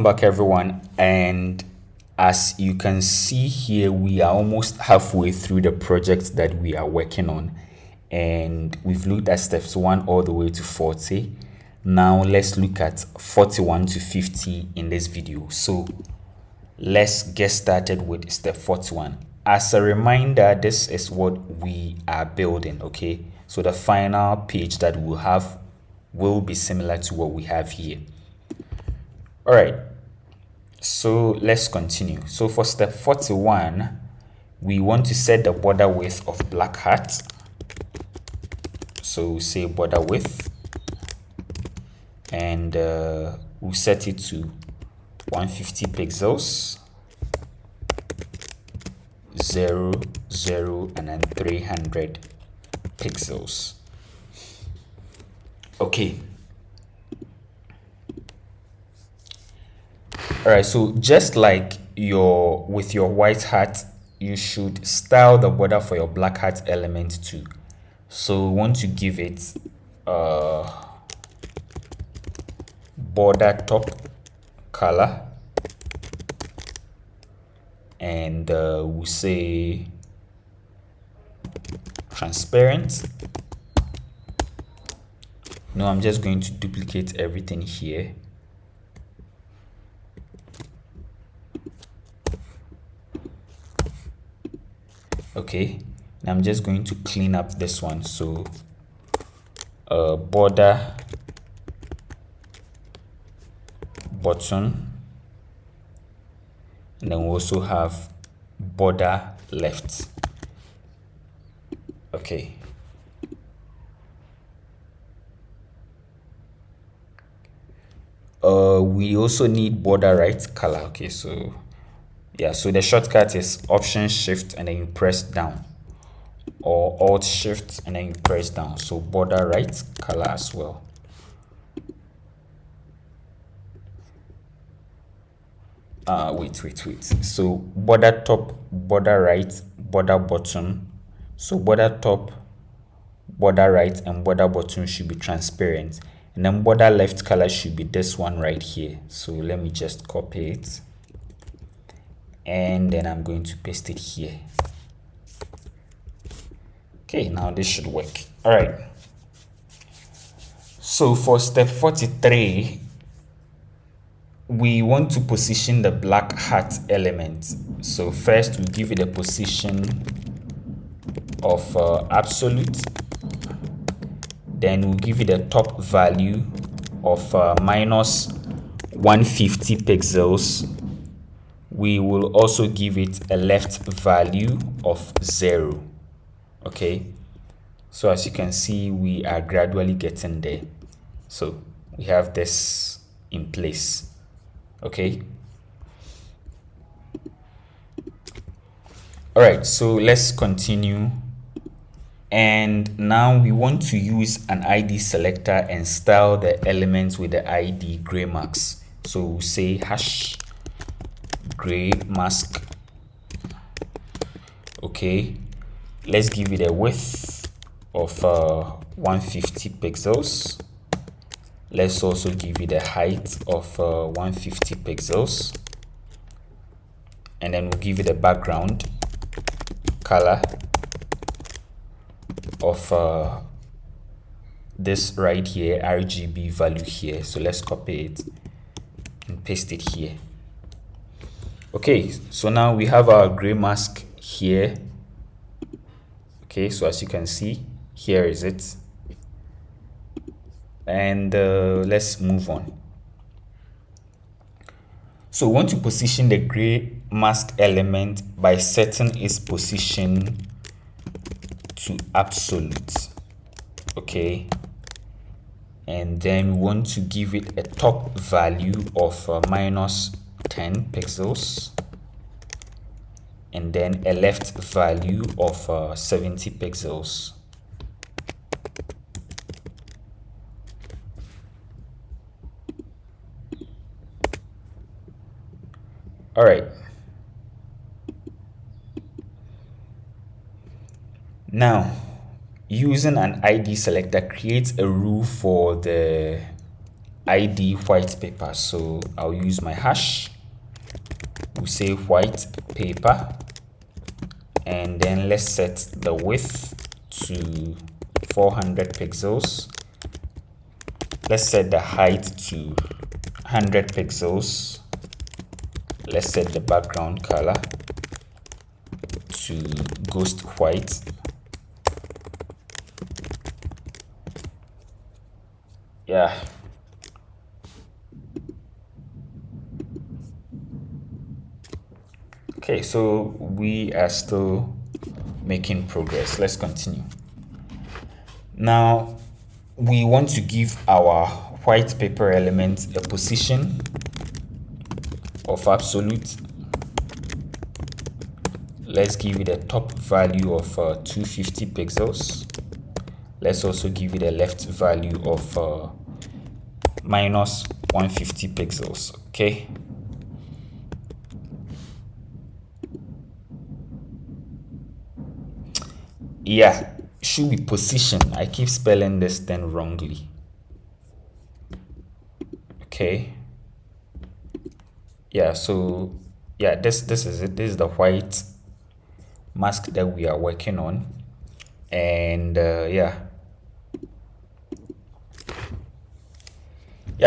back, everyone, and as you can see here, we are almost halfway through the project that we are working on, and we've looked at steps 1 all the way to 40. Now let's look at 41 to 50 in this video. So let's get started with step 41. As a reminder, this is what we are building, okay? So the final page that we'll have will be similar to what we have here. All right, so let's continue. So for step 41, we want to set the border width of black hat. So we'll say border width, and we'll set it to 150 pixels, 0, 0, and then 300 pixels. Okay. All right, so just like with your white hat, you should style the border for your black hat element too. So we want to give it border top color, and we'll say transparent. No, I'm just going to duplicate everything here. Okay, and I'm just going to clean up this one. So border bottom, and then we also have border left. Okay, we also need border right color. Okay, so yeah, so the shortcut is Option Shift and then you press down, or Alt Shift and then you press down. So border right color as well. Wait. So border top, border right, border bottom. So border top, border right, and border bottom should be transparent. And then border left color should be this one right here. So let me just copy it, and then I'm going to paste it here. Okay, now this should work. All right. So for step 43, we want to position the black hat element. So first we give it a position of absolute. Then we'll give it a top value of minus 150 pixels. We will also give it a left value of 0. Okay, so as you can see, we are gradually getting there. So we have this in place. Okay, all right, so let's continue. And now we want to use an ID selector and style the elements with the ID gray marks. So we'll say hash gray mask. Okay, let's give it a width of 150 pixels. Let's also give it a height of 150 pixels, and then we'll give it a background color of this right here, RGB value here. So let's copy it and paste it here. Okay, so now we have our gray mask here. Okay, so as you can see, here is it. And let's move on. So we want to position the gray mask element by setting its position to absolute. Okay, and then we want to give it a top value of minus 10 pixels, and then a left value of 70 pixels. All right, now using an ID selector creates a rule for the id white paper. So I'll use my hash. We'll say white paper, and then let's set the width to 400 pixels. Let's set the height to 100 pixels. Let's set the background color to ghost white. Yeah. Okay, so we are still making progress. Let's continue. Now, we want to give our white paper element a position of absolute. Let's give it a top value of 250 pixels. Let's also give it a left value of minus 150 pixels. Okay. Yeah, should be position. I keep spelling this thing wrongly. Okay. Yeah, so yeah, this is it. This is the white mask that we are working on. And yeah,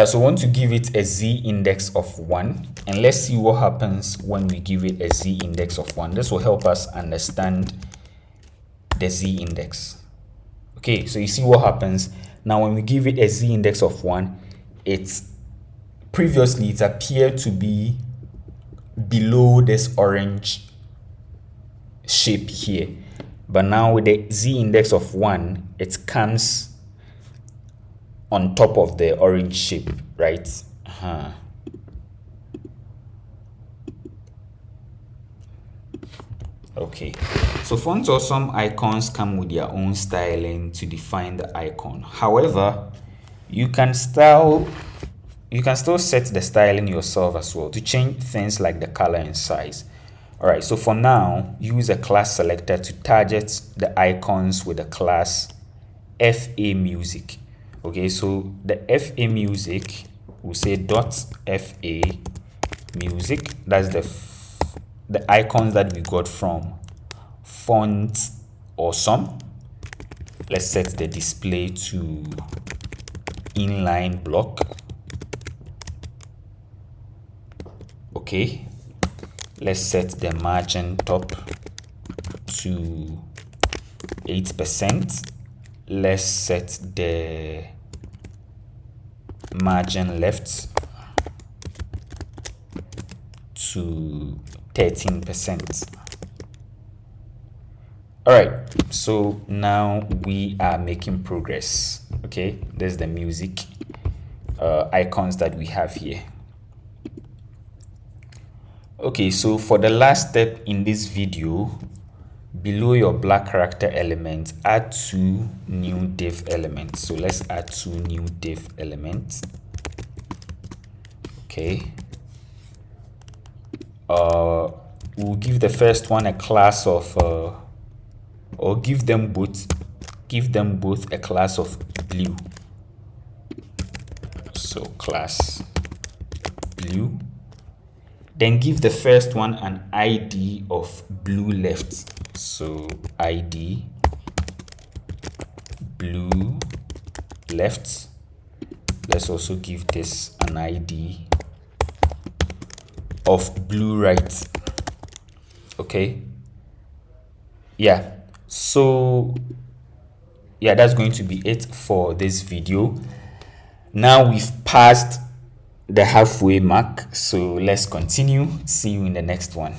so we want to give it a z index of 1, and let's see what happens when we give it a z index of 1. This will help us understand the z index. Okay, so you see what happens now when we give it a z index of 1. It's previously it appeared to be below this orange shape here, but now with the z index of 1, it comes on top of the orange shape, right? Okay, so fonts or some icons come with their own styling to define the icon. However, you can still set the styling yourself as well to change things like the color and size. All right, so for now, use a class selector to target the icons with the class FA music. Okay, so the FA music, we'll say .FA music. That's the icons that we got from Fonts Awesome. Let's set the display to inline block. Okay, let's set the margin top to 8%. Let's set the margin left to 13%. All right, so now we are making progress. Okay, there's the music icons that we have here. Okay, so for the last step in this video, below your black character element, add 2 new div elements. So let's add 2 new div elements. Okay. We'll give the first one a class of or give them both a class of blue. So class blue. Then give the first one an ID of blue left. So ID blue left. Let's also give this an ID of blue right. Okay. Yeah. So yeah, that's going to be it for this video. Now we've passed the halfway mark, so let's continue. See you in the next one.